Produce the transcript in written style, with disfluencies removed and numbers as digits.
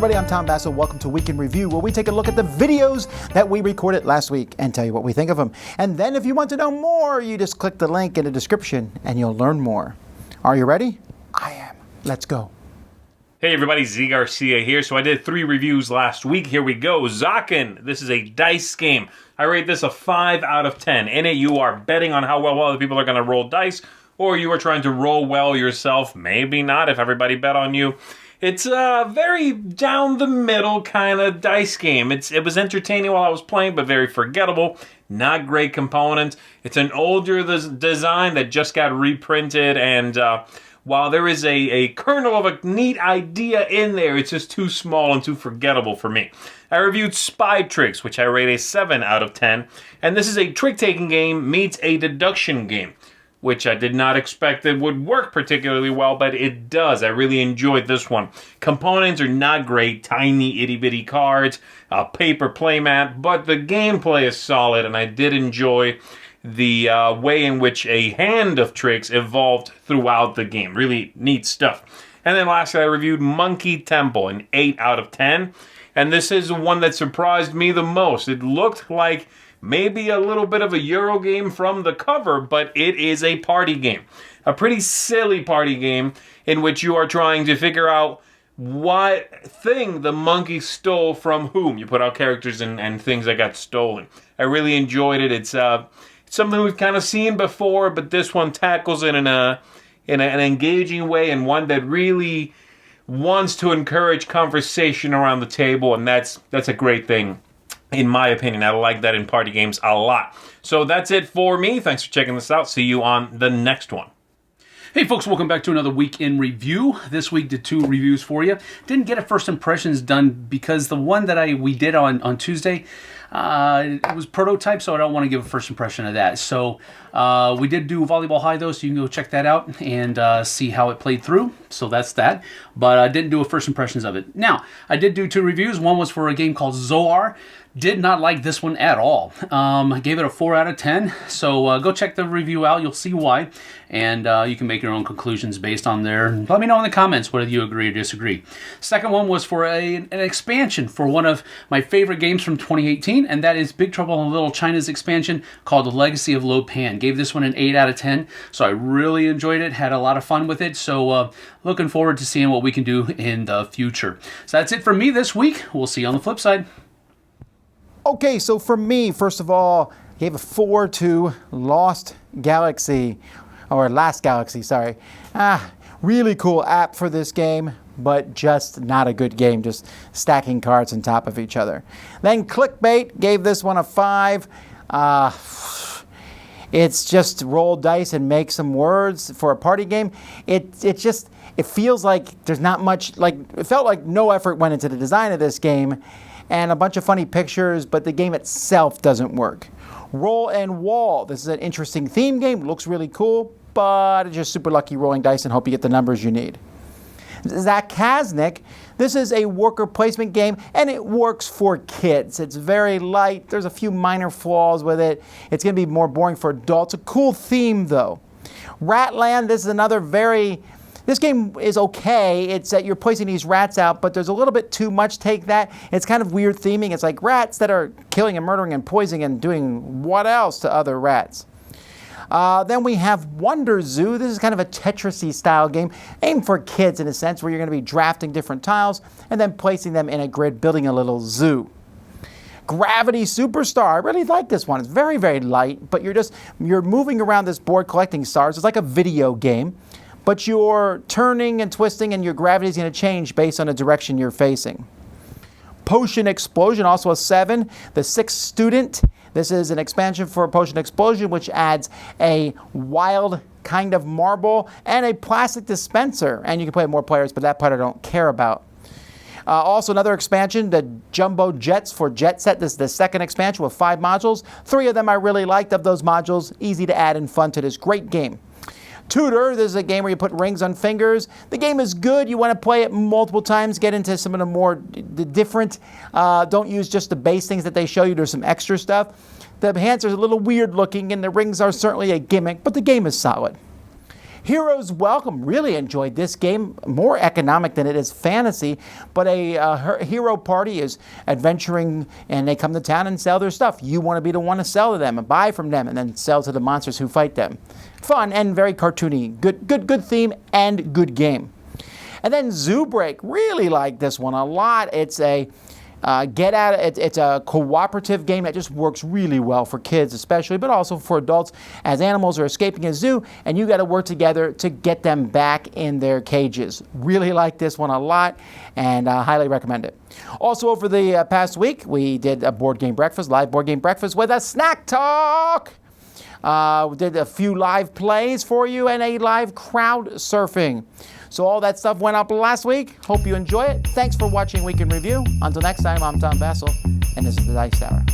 everybody, I'm Tom Basso. Welcome to Week in Review, where we take a look at the videos that we recorded last week and tell you what we think of them. And then if you want to know more, you just click the link in the description and you'll learn more. Are you ready? I am. Let's go. Hey everybody, Z Garcia here. So I did 3 reviews last week. Here we go. Zaken. This is a dice game. I rate this a 5 out of 10. In it, you are betting on how well other people are going to roll dice, or you are trying to roll well yourself. Maybe not if everybody bet on you. It's a very down-the-middle kind of dice game. It was entertaining while I was playing, but very forgettable. Not great components. It's an older design that just got reprinted, and while there is a kernel of a neat idea in there, it's just too small and too forgettable for me. I reviewed Spy Tricks, which I rate a 7 out of 10, and this is a trick-taking game meets a deduction game, which I did not expect it would work particularly well, but it does. I really enjoyed this one. Components are not great, tiny itty-bitty cards, a paper playmat, but the gameplay is solid, and I did enjoy the way in which a hand of tricks evolved throughout the game. Really neat stuff. And then lastly, I reviewed Monkey Temple, an 8 out of 10, and this is one that surprised me the most. It looked like maybe a little bit of a Euro game from the cover, but it is a party game. A pretty silly party game in which you are trying to figure out what thing the monkey stole from whom. You put out characters and things that got stolen. I really enjoyed it. It's something we've kind of seen before, but this one tackles it in an engaging way, and one that really wants to encourage conversation around the table, and that's a great thing. In my opinion, I like that in party games a lot. So that's it for me. Thanks for checking this out. See you on the next one. Hey folks, welcome back to another Week in Review. This week did 2 reviews for you. Didn't get a first impressions done because the one that we did on Tuesday, it was prototype, so I don't want to give a first impression of that. So we did do Volleyball High though, so you can go check that out and see how it played through. So that's that. But I didn't do a first impressions of it. Now, I did do 2 reviews. One was for a game called Zoar. Did not like this one at all. I gave it a 4 out of 10. So go check the review out. You'll see why. And you can make your own conclusions based on there. Let me know in the comments whether you agree or disagree. Second one was for an expansion for one of my favorite games from 2018. And that is Big Trouble in Little China's expansion called The Legacy of Lo Pan. Gave this one an 8 out of 10. So I really enjoyed it. Had a lot of fun with it. So looking forward to seeing what we can do in the future. So that's it for me this week. We'll see you on the flip side. Okay, so for me, first of all, I gave a 4 to Last Galaxy, sorry. Really cool app for this game, but just not a good game, just stacking cards on top of each other. Then Clickbait gave this one a 5. It's just roll dice and make some words for a party game. It feels like there's not much, it felt like no effort went into the design of this game, and a bunch of funny pictures, but the game itself doesn't work. Roll and Wall. This is an interesting theme game. Looks really cool, but it's just super lucky rolling dice and hope you get the numbers you need. Zakaznik. This is a worker placement game, and it works for kids. It's very light. There's a few minor flaws with it. It's going to be more boring for adults. A cool theme, though. Ratland. This is another This game is okay. It's that you're placing these rats out, but there's a little bit too much take that. It's kind of weird theming. It's like rats that are killing and murdering and poisoning and doing what else to other rats. Then we have Wonder Zoo. This is kind of a Tetris-y style game, aimed for kids in a sense, where you're going to be drafting different tiles and then placing them in a grid, building a little zoo. Gravity Superstar. I really like this one. It's very, very light, but you're moving around this board collecting stars. It's like a video game, but you're turning and twisting, and your gravity is going to change based on the direction you're facing. Potion Explosion, also a 7. The Sixth Student. This is an expansion for Potion Explosion, which adds a wild kind of marble and a plastic dispenser. And you can play with more players, but that part I don't care about. Also another expansion, the Jumbo Jets for Jet Set. This is the second expansion with 5 modules. 3 of them I really liked of those modules. Easy to add and fun to this great game. Tutor, this is a game where you put rings on fingers. The game is good. You want to play it multiple times, get into some of the different, don't use just the base things that they show you. There's some extra stuff. The hands are a little weird looking, and the rings are certainly a gimmick, but the game is solid. Heroes Welcome. Really enjoyed this game. More economic than it is fantasy, but a hero party is adventuring and they come to town and sell their stuff. You want to be the one to sell to them and buy from them and then sell to the monsters who fight them. Fun and very cartoony. Good theme and good game. And then Zoo Break. Really like this one a lot. It's a it's a cooperative game that just works really well for kids especially, but also for adults, as animals are escaping a zoo and you got to work together to get them back in their cages. Really like this one a lot and highly recommend it. Also, over the past week, we did a board game breakfast, live board game breakfast with a snack talk. We did a few live plays for you and a live crowd surfing. So all that stuff went up last week. Hope you enjoy it. Thanks for watching Week in Review. Until next time, I'm Tom Vassell, and this is the Dice Tower.